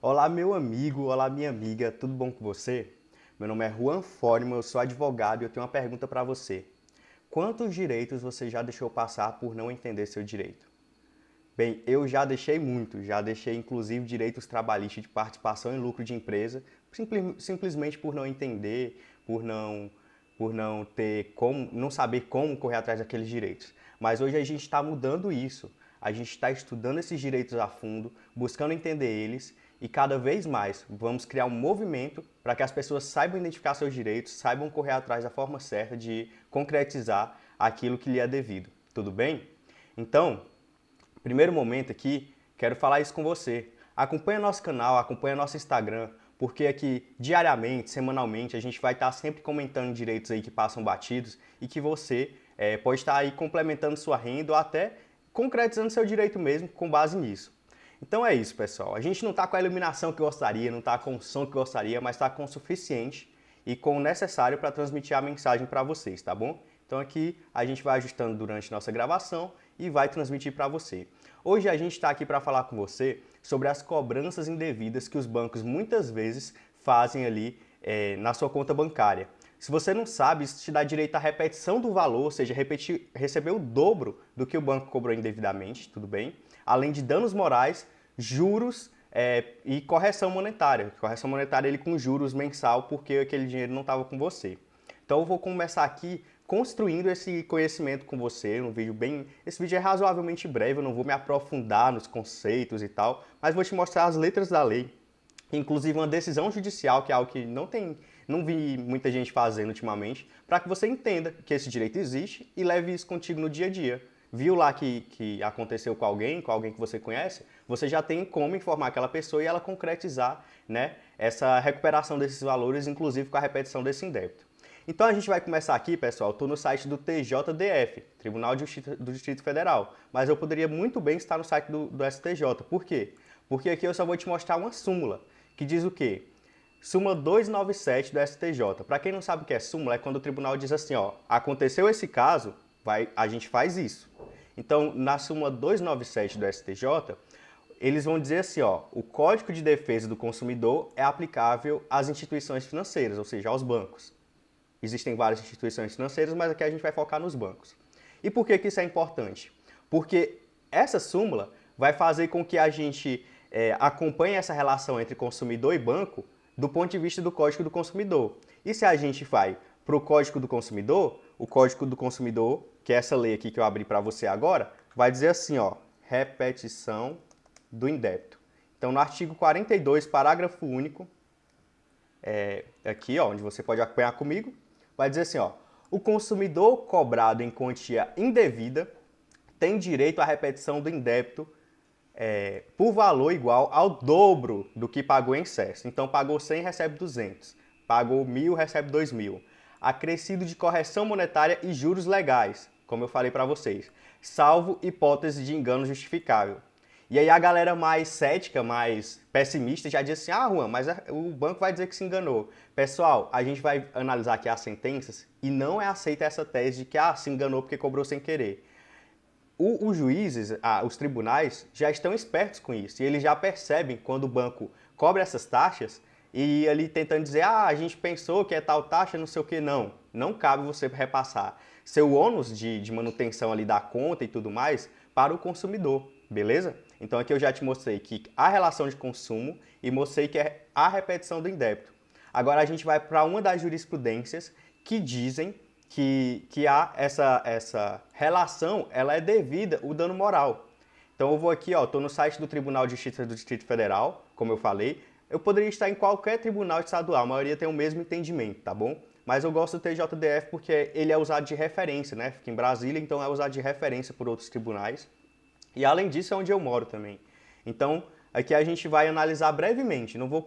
Olá, meu amigo, olá, minha amiga, tudo bom com você? Meu nome é Juan Fórima, eu sou advogado e eu tenho uma pergunta para você. Quantos direitos você já deixou passar por não entender seu direito? Bem, eu já deixei muito, já deixei inclusive direitos trabalhistas de participação em lucro de empresa, simplesmente por não entender, por não, por não ter como, não saber como correr atrás daqueles direitos. Mas hoje a gente está mudando isso. A gente está estudando esses direitos a fundo, buscando entender eles e cada vez mais vamos criar um movimento para que as pessoas saibam identificar seus direitos, saibam correr atrás da forma certa de concretizar aquilo que lhe é devido. Tudo bem? Então, primeiro momento aqui, quero falar isso com você. Acompanha nosso canal, acompanha nosso Instagram, porque aqui diariamente, semanalmente, a gente vai estar sempre comentando direitos aí que passam batidos e que você pode estar aí complementando sua renda ou até concretizando seu direito mesmo com base nisso. Então é isso, pessoal. A gente não está com a iluminação que gostaria, não está com o som que gostaria, mas está com o suficiente e com o necessário para transmitir a mensagem para vocês, tá bom? Então aqui a gente vai ajustando durante nossa gravação e vai transmitir para você. Hoje a gente está aqui para falar com você sobre as cobranças indevidas que os bancos muitas vezes fazem ali na sua conta bancária. Se você não sabe, isso te dá direito à repetição do valor, ou seja, receber o dobro do que o banco cobrou indevidamente, tudo bem? Além de danos morais, juros e correção monetária. Correção monetária ele com juros mensal porque aquele dinheiro não estava com você. Então eu vou começar aqui construindo esse conhecimento com você, um vídeo bem... Esse vídeo é razoavelmente breve, eu não vou me aprofundar nos conceitos e tal, mas vou te mostrar as letras da lei, inclusive uma decisão judicial, que é algo que não vi muita gente fazendo ultimamente, para que você entenda que esse direito existe e leve isso contigo no dia a dia. Viu lá que aconteceu com alguém que você conhece, você já tem como informar aquela pessoa e ela concretizar, né, essa recuperação desses valores, inclusive com a repetição desse indébito. Então a gente vai começar aqui, pessoal, estou no site do TJDF, Tribunal de Justiça do Distrito Federal, mas eu poderia muito bem estar no site do STJ. Por quê? Porque aqui eu só vou te mostrar uma súmula, que diz o quê? Súmula 297 do STJ. Para quem não sabe o que é súmula, é quando o tribunal diz assim, ó, aconteceu esse caso, a gente faz isso. Então, na súmula 297 do STJ, eles vão dizer assim, ó, o Código de Defesa do Consumidor é aplicável às instituições financeiras, ou seja, aos bancos. Existem várias instituições financeiras, mas aqui a gente vai focar nos bancos. E por que isso é importante? Porque essa súmula vai fazer com que a gente acompanhe essa relação entre consumidor e banco do ponto de vista do Código do Consumidor. E se a gente vai para o Código do Consumidor, o Código do Consumidor, que é essa lei aqui que eu abri para você agora, vai dizer assim, ó, repetição do indébito. Então, no artigo 42, parágrafo único, aqui, ó, onde você pode acompanhar comigo, vai dizer assim, ó, o consumidor cobrado em quantia indevida tem direito à repetição do indébito por valor igual ao dobro do que pagou em excesso. Então, pagou 100, recebe 200. Pagou 1.000, recebe 2.000. Acrescido de correção monetária e juros legais, como eu falei para vocês, salvo hipótese de engano justificável. E aí a galera mais cética, mais pessimista já diz assim, ah, Juan, mas o banco vai dizer que se enganou. Pessoal, a gente vai analisar aqui as sentenças e não é aceita essa tese de que se enganou porque cobrou sem querer. Os juízes, os tribunais, já estão espertos com isso. E eles já percebem quando o banco cobra essas taxas e ali tentando dizer, a gente pensou que é tal taxa, não sei o que, não. Não cabe você repassar seu ônus de manutenção ali da conta e tudo mais para o consumidor, beleza? Então aqui eu já te mostrei que a relação de consumo e mostrei que é a repetição do indébito. Agora a gente vai para uma das jurisprudências que dizem que há essa relação, ela é devida o dano moral. Então eu vou aqui, ó, estou no site do Tribunal de Justiça do Distrito Federal, como eu falei. Eu poderia estar em qualquer tribunal estadual, a maioria tem o mesmo entendimento, tá bom? Mas eu gosto do TJDF porque ele é usado de referência, né? Fica em Brasília, então é usado de referência por outros tribunais. E além disso é onde eu moro também. Então, aqui a gente vai analisar brevemente, não vou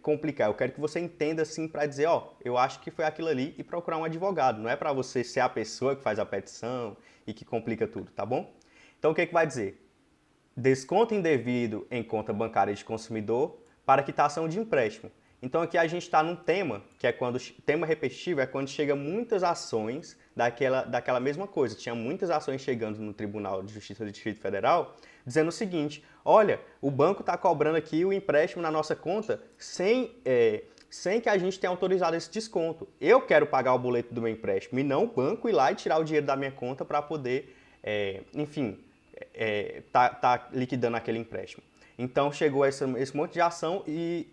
complicar, eu quero que você entenda assim para dizer, ó, eu acho que foi aquilo ali e procurar um advogado, não é para você ser a pessoa que faz a petição e que complica tudo, tá bom? Então o que vai dizer? Desconto indevido em conta bancária de consumidor para quitação de empréstimo. Então aqui a gente está num tema, que é quando, tema repetitivo é quando chega muitas ações daquela mesma coisa. Tinha muitas ações chegando no Tribunal de Justiça do Distrito Federal dizendo o seguinte: olha, o banco está cobrando aqui o empréstimo na nossa conta sem que a gente tenha autorizado esse desconto. Eu quero pagar o boleto do meu empréstimo e não o banco ir lá e tirar o dinheiro da minha conta para poder, enfim, tá liquidando aquele empréstimo. Então chegou esse monte de ação e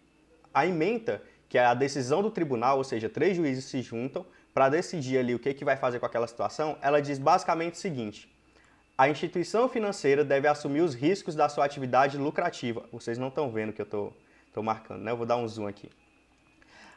a ementa, que é a decisão do tribunal, ou seja, 3 juízes se juntam para decidir ali o que vai fazer com aquela situação, ela diz basicamente o seguinte: a instituição financeira deve assumir os riscos da sua atividade lucrativa. Vocês não estão vendo o que eu estou marcando, né? Eu vou dar um zoom aqui.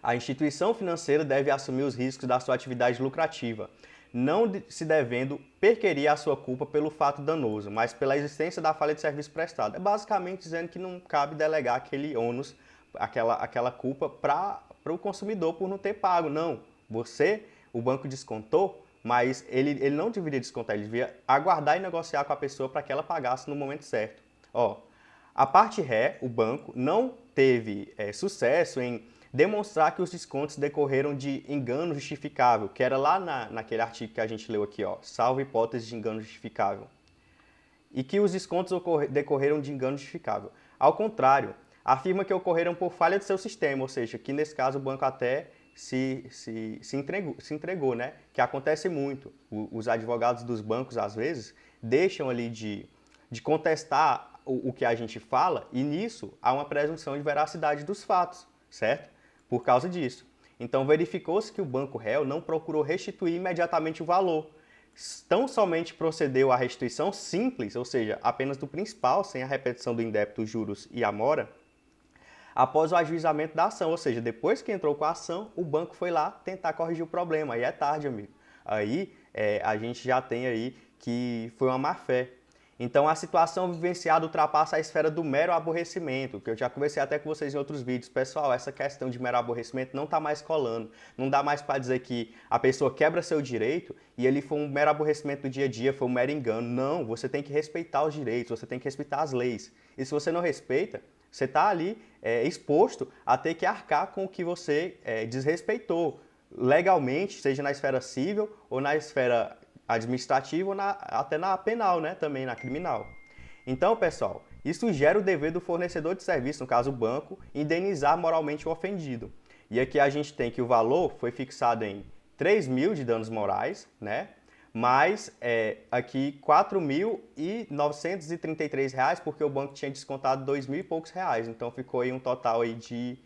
A instituição financeira deve assumir os riscos da sua atividade lucrativa, não se devendo perquerir a sua culpa pelo fato danoso, mas pela existência da falha de serviço prestado. É basicamente dizendo que não cabe delegar aquele ônus, aquela culpa para o consumidor por não ter pago. Não, o banco descontou, mas ele não deveria descontar, ele devia aguardar e negociar com a pessoa para que ela pagasse no momento certo. Ó, a parte ré, o banco, não teve sucesso em demonstrar que os descontos decorreram de engano justificável, que era lá naquele artigo que a gente leu aqui, ó, salvo hipótese de engano justificável, e que os descontos decorreram de engano justificável. Ao contrário, afirma que ocorreram por falha do seu sistema, ou seja, que nesse caso o banco até se entregou, né? Que acontece muito. Os advogados dos bancos, às vezes, deixam ali de contestar o que a gente fala, e nisso há uma presunção de veracidade dos fatos, certo? Por causa disso. Então verificou-se que o banco réu não procurou restituir imediatamente o valor, tão somente procedeu à restituição simples, ou seja, apenas do principal, sem a repetição do indébito, os juros e a mora, após o ajuizamento da ação, ou seja, depois que entrou com a ação, o banco foi lá tentar corrigir o problema. Aí é tarde, amigo. Aí a gente já tem aí que foi uma má-fé. Então a situação vivenciada ultrapassa a esfera do mero aborrecimento, que eu já conversei até com vocês em outros vídeos. Pessoal, essa questão de mero aborrecimento não está mais colando. Não dá mais para dizer que a pessoa quebra seu direito e ele foi um mero aborrecimento do dia a dia, foi um mero engano. Não, você tem que respeitar os direitos, você tem que respeitar as leis. E se você não respeita, você está ali exposto a ter que arcar com o que você desrespeitou legalmente, seja na esfera civil ou na esfera administrativa ou até na penal, né? Também na criminal. Então, pessoal, isso gera o dever do fornecedor de serviço, no caso o banco, indenizar moralmente o ofendido. E aqui a gente tem que o valor foi fixado em 3 mil de danos morais, né? Mais aqui 4.933 reais, porque o banco tinha descontado 2 mil e poucos reais. Então ficou aí um total aí de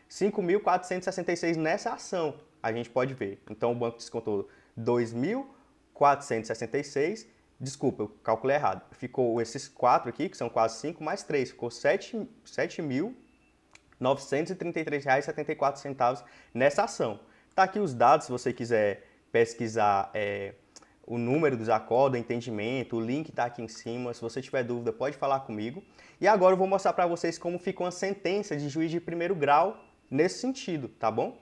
5.466 nessa ação, a gente pode ver. Então o banco descontou 2.466, desculpa, eu calculei errado. Ficou esses 4 aqui, que são quase 5, mais 3, ficou R$ 7.933,74 nessa ação. Tá aqui os dados, se você quiser pesquisar o número dos acordos, o entendimento, o link está aqui em cima. Se você tiver dúvida, pode falar comigo. E agora eu vou mostrar para vocês como ficou uma sentença de juiz de primeiro grau nesse sentido, tá bom?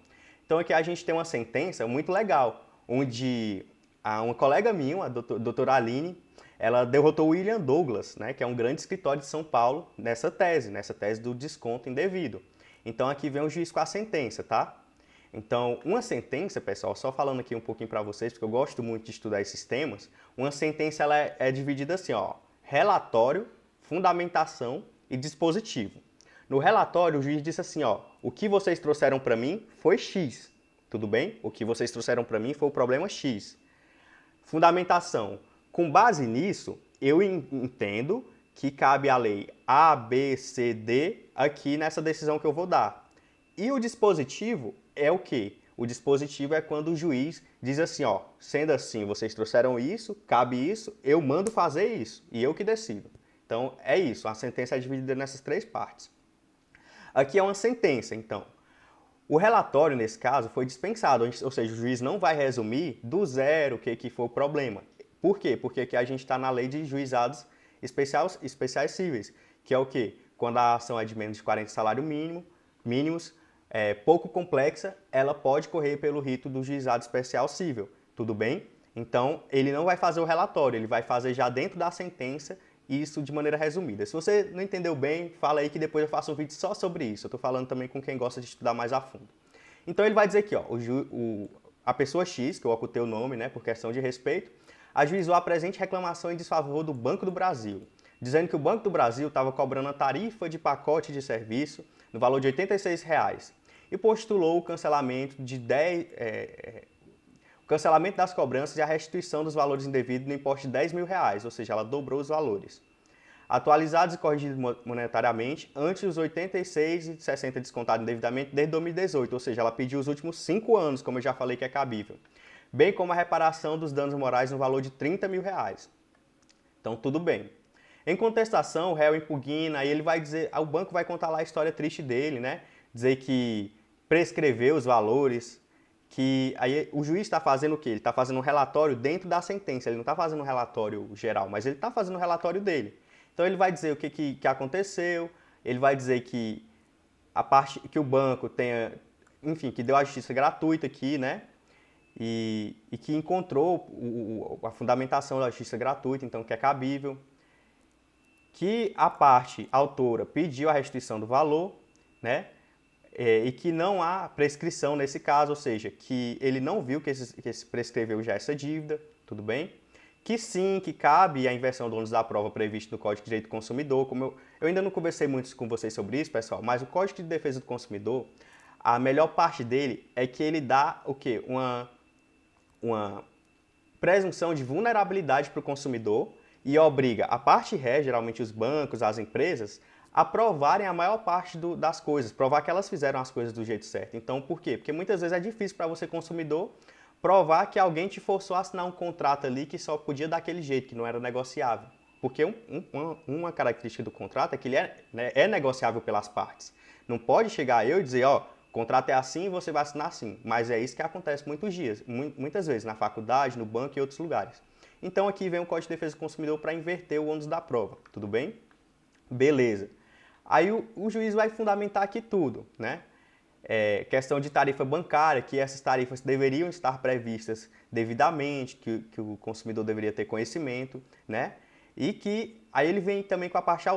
Então aqui a gente tem uma sentença muito legal, onde uma colega minha, a doutora Aline, ela derrotou o William Douglas, né, que é um grande escritório de São Paulo, nessa tese do desconto indevido. Então aqui vem o juiz com a sentença, tá? Então, uma sentença, pessoal, só falando aqui um pouquinho para vocês, porque eu gosto muito de estudar esses temas, uma sentença ela é dividida assim, ó, relatório, fundamentação e dispositivo. No relatório, o juiz disse assim, ó, o que vocês trouxeram para mim foi X, tudo bem? O que vocês trouxeram para mim foi o problema X. Fundamentação. Com base nisso, eu entendo que cabe a lei A, B, C, D aqui nessa decisão que eu vou dar. E o dispositivo é o quê? O dispositivo é quando o juiz diz assim, ó, sendo assim, vocês trouxeram isso, cabe isso, eu mando fazer isso e eu que decido. Então é isso, a sentença é dividida nessas 3 partes. Aqui é uma sentença, então. O relatório, nesse caso, foi dispensado, ou seja, o juiz não vai resumir do zero o que foi o problema. Por quê? Porque aqui a gente está na lei de juizados especiais cíveis, que é o quê? Quando a ação é de menos de 40 salários mínimos, pouco complexa, ela pode correr pelo rito do juizado especial cível, tudo bem? Então, ele não vai fazer o relatório, ele vai fazer já dentro da sentença, isso de maneira resumida. Se você não entendeu bem, fala aí que depois eu faço um vídeo só sobre isso. Eu estou falando também com quem gosta de estudar mais a fundo. Então ele vai dizer aqui, ó, a pessoa X, que eu ocultei o nome, né, por questão de respeito, ajuizou a presente reclamação em desfavor do Banco do Brasil. dizendo que o Banco do Brasil estava cobrando a tarifa de pacote de serviço no valor de R$ 86 e postulou o cancelamento o cancelamento das cobranças e a restituição dos valores indevidos no importe de R$ 10.000, ou seja, ela dobrou os valores. Atualizados e corrigidos monetariamente antes dos 86,60 descontados indevidamente desde 2018, ou seja, ela pediu os últimos 5 anos, como eu já falei que é cabível, bem como a reparação dos danos morais no valor de R$ 30.000. Então, tudo bem. Em contestação, o réu impugna, aí ele vai dizer, o banco vai contar lá a história triste dele, né? Dizer que prescreveu os valores, que aí o juiz está fazendo o quê? Ele está fazendo um relatório dentro da sentença, ele não está fazendo um relatório geral, mas ele está fazendo um relatório dele. Então ele vai dizer o que aconteceu, ele vai dizer que a parte que o banco tenha, enfim, que deu a justiça gratuita aqui, né? E que encontrou a fundamentação da justiça gratuita, então que é cabível, que a parte autora pediu a restituição do valor, né? E que não há prescrição nesse caso, ou seja, que ele não viu que esse prescreveu já essa dívida, tudo bem? Que sim, que cabe a inversão do ônus da prova previsto no Código de Direito do Consumidor. Como eu ainda não conversei muito com vocês sobre isso, pessoal, mas o Código de Defesa do Consumidor, a melhor parte dele é que ele dá o quê? Uma presunção de vulnerabilidade para o consumidor e obriga a parte ré, geralmente os bancos, as empresas, a provarem a maior parte das coisas, provar que elas fizeram as coisas do jeito certo. Então, por quê? Porque muitas vezes é difícil para você, consumidor, provar que alguém te forçou a assinar um contrato ali que só podia daquele jeito, que não era negociável. Porque uma característica do contrato é que ele é negociável pelas partes. Não pode chegar eu e dizer, ó, o contrato é assim e você vai assinar assim. Mas é isso que acontece muitas vezes, na faculdade, no banco e outros lugares. Então aqui vem o Código de Defesa do Consumidor para inverter o ônus da prova, tudo bem? Beleza. Aí o juiz vai fundamentar aqui tudo, né? Questão de tarifa bancária, que essas tarifas deveriam estar previstas devidamente, que o consumidor deveria ter conhecimento, né? E que aí ele vem também com a parte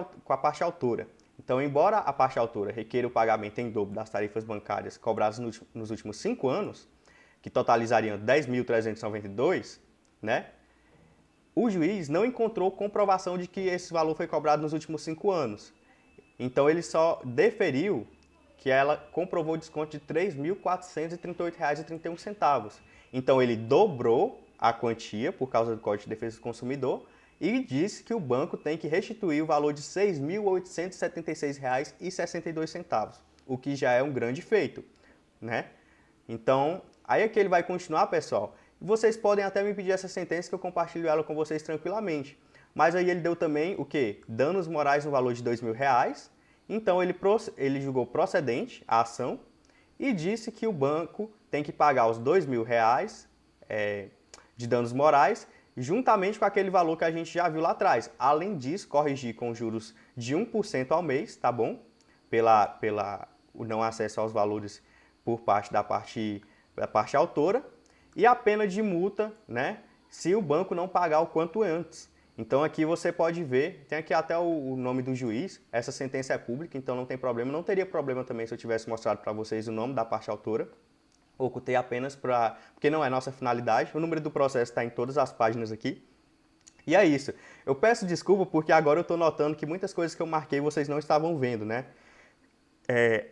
autora. Então, embora a parte autora requeira o pagamento em dobro das tarifas bancárias cobradas nos últimos 5 anos, que totalizariam 10.392, né? O juiz não encontrou comprovação de que esse valor foi cobrado nos últimos 5 anos. Então, ele só deferiu que ela comprovou desconto de R$ 3.438,31. Então, ele dobrou a quantia por causa do Código de Defesa do Consumidor e disse que o banco tem que restituir o valor de R$ 6.876,62, o que já é um grande feito, né? Então, aí é que ele vai continuar, pessoal. Vocês podem até me pedir essa sentença que eu compartilho ela com vocês tranquilamente. Mas aí ele deu também o quê? Danos morais no valor de R$ 2.000. Então ele julgou procedente a ação e disse que o banco tem que pagar os R$ 2.000 de danos morais, juntamente com aquele valor que a gente já viu lá atrás. Além disso, corrigir com juros de 1% ao mês, tá bom? Pela o não acesso aos valores por parte da parte autora. E a pena de multa, né, se o banco não pagar o quanto antes. Então aqui você pode ver, tem aqui até o nome do juiz, essa sentença é pública, então não tem problema. Não teria problema também se eu tivesse mostrado para vocês o nome da parte autora. Ocultei apenas porque não é nossa finalidade. O número do processo está em todas as páginas aqui. E é isso. Eu peço desculpa porque agora eu estou notando que muitas coisas que eu marquei vocês não estavam vendo, né?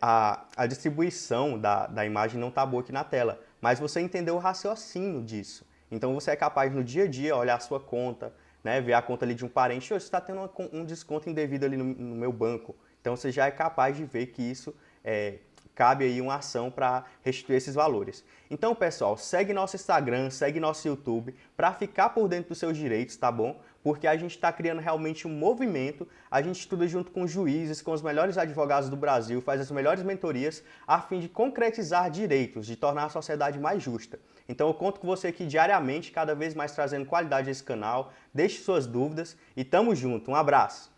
A distribuição da imagem não está boa aqui na tela, mas você entendeu o raciocínio disso. Então você é capaz no dia a dia olhar a sua conta, né, ver a conta ali de um parente, você está tendo um desconto indevido ali no meu banco. Então você já é capaz de ver que isso cabe aí uma ação para restituir esses valores. Então, pessoal, segue nosso Instagram, segue nosso YouTube para ficar por dentro dos seus direitos, tá bom? Porque a gente está criando realmente um movimento, a gente estuda junto com juízes, com os melhores advogados do Brasil, faz as melhores mentorias a fim de concretizar direitos, de tornar a sociedade mais justa. Então eu conto com você aqui diariamente, cada vez mais trazendo qualidade a esse canal. Deixe suas dúvidas e tamo junto. Um abraço!